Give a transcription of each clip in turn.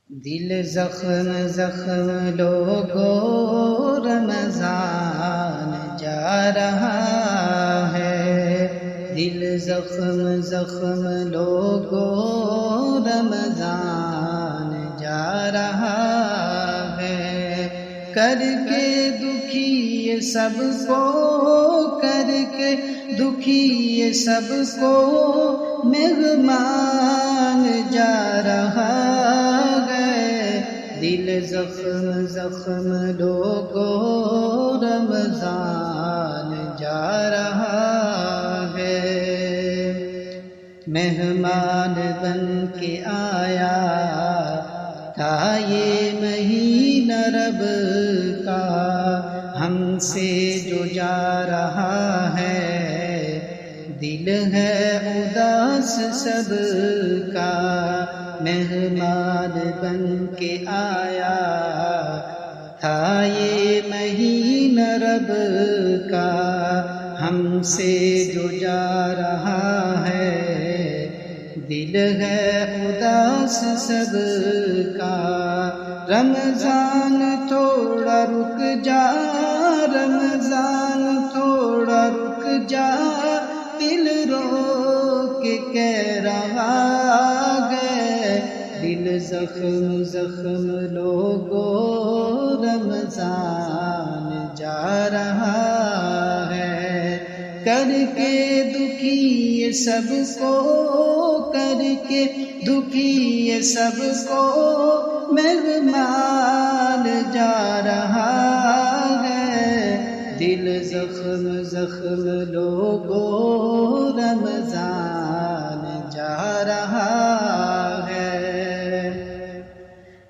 دل زخم زخم لوگو رمضان جا رہا ہے، دل زخم زخم لوگو رمضان جا رہا ہے، کر کے دکھی یہ سب کو، کر کے دکھی یہ سب کو مہمان جا رہا ہے، دل زخم زخم لوگو رمضان جا رہا ہے، مہمان بن کے آیا تھا یہ مہینہ رب کا، ہم سے جو جا رہا ہے، دل ہے اداس سب کا، مہمان بن کے آیا تھا یہ مہینہ رب کا، ہم سے جو جا رہا ہے، دل ہے اداس سب کا، رمضان تھوڑا رک جا، رمضان تھوڑا رک جا، دل رو کے کہہ رہا ہے، دل زخم زخم لوگو رمضان جا رہا ہے، کر کے دکھی یہ سب کو، کر کے دکھی یہ سب کو مہمان جا رہا ہے، دل زخم زخم لوگو رمضان جا رہا ہے،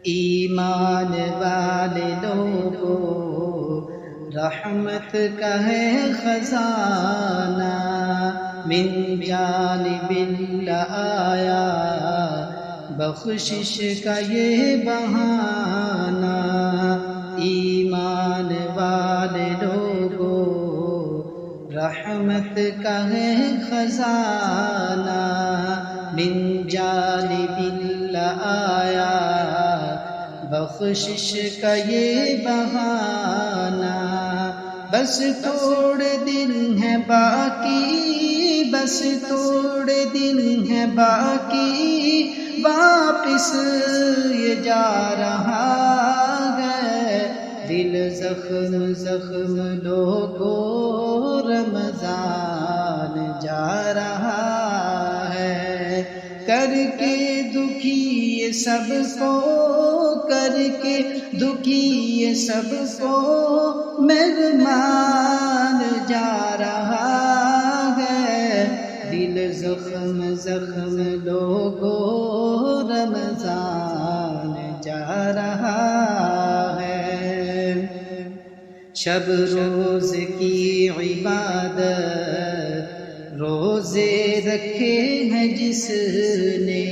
ایمان والے لوگو رحمت کا ہے خزانہ، من جانب اللہ آیا بخشش کا یہ بہانہ، ایمان والے لوگو رحمت کا ہے خزانہ، من جانب اللہ آیا بخشش کا یہ بہانہ، بس تھوڑے دن ہے باقی، بس تھوڑے دن ہے باقی، واپس یہ جا رہا ہے، دل زخم زخم لوگو رمضان جا رہا ہے، کر کے دکھی یہ سب کو، کر کے دکھی یہ سب کو مہمان جا رہا ہے، دل زخم زخم لوگو رمضان جا رہا ہے، شب روز کی عبادت روزے رکھے ہیں جس نے،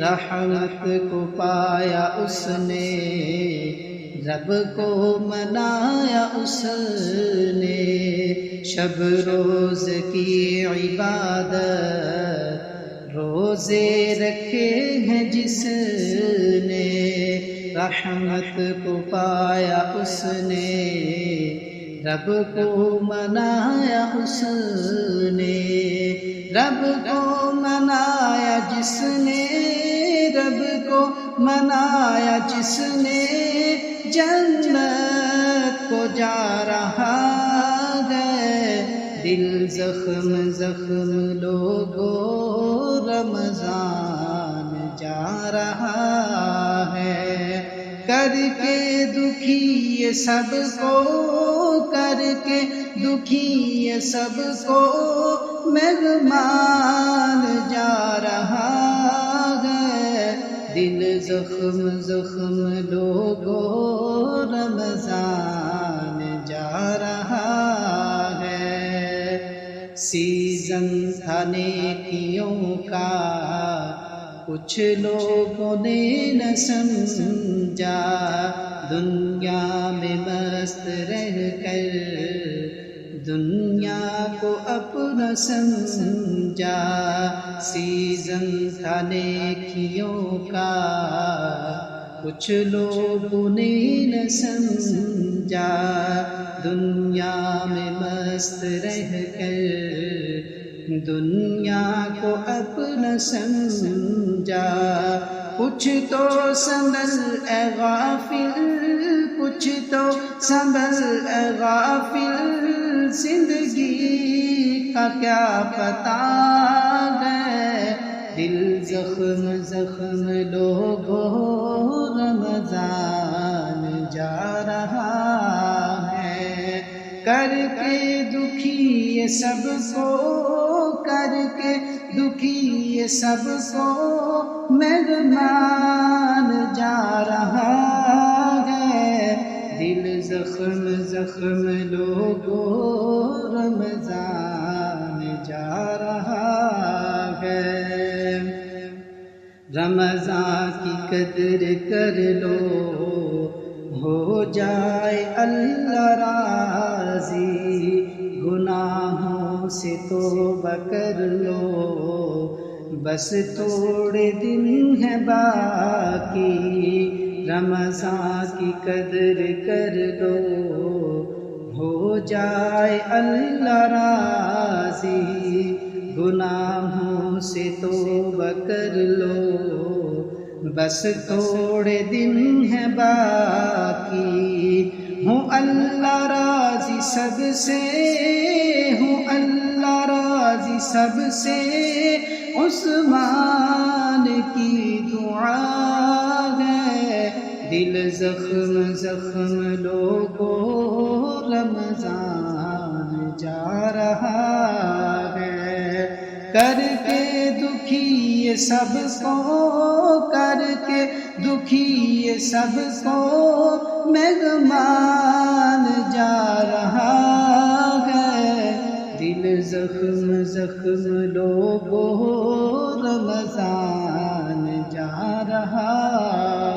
رحمت کو پایا اس نے، رب کو منایا اس نے، شب روز کی عبادت روزے رکھے ہیں جس نے، رحمت کو پایا اس نے، رب کو منایا اس نے، رب کو منایا جس نے، رب کو منایا جس نے، جنت کو جا رہا ہے، دل زخم زخم لوگو رمضان جا رہا ہے، کر کے دکھی یہ سب کو، کر کے دکھی یہ سب کو مہمان جا رہا ہے، دل زخم زخم لوگو رمضان جا رہا ہے، سیزن تھا نیکیوں کا کچھ لوگوں نے نہ سمجھا، دنیا میں مست رہ کر دنیا کو اپنا سمجھا، سیزن تھا نیکیوں کا کچھ لوگوں نے نہ سمجھا دنیا میں مست رہ کر دنیا کو اپنا سمجھا کچھ تو سنبھل اے غافل کچھ تو سنبھل اے غافل زندگی کا کیا پتہ ہے دل زخم زخم لوگوں رمضان جا رہا ہے کر کے دکھی یہ سب کو کر کے دکھی یہ سب کو مہمان جا رہا ہے دل زخم زخم لوگوں رمضان جا رہا ہے رمضان کی قدر کر لو ہو جائے اللہ راضی گناہوں سے توبہ کر لو بس تھوڑے دن ہے باقی رمضان کی قدر کر لو ہو جائے اللہ راضی گناہوں سے توبہ کر لو بس تھوڑے دن ہے باقی ہوں اللہ راضی سب سے ہوں اللہ راضی سب سے عثمان کی دعا ہے دل زخم زخم لوگوں رمضان جا رہا ہے کر کے دکھی یہ سب کو کر کے دکھی یہ سب کو مہمان جا رہا ہے دل زخم زخم لوگوں رمضان جا رہا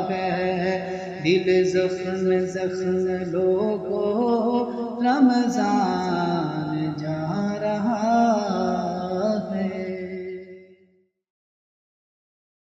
ہے دل زخم زخم لوگوں رمضان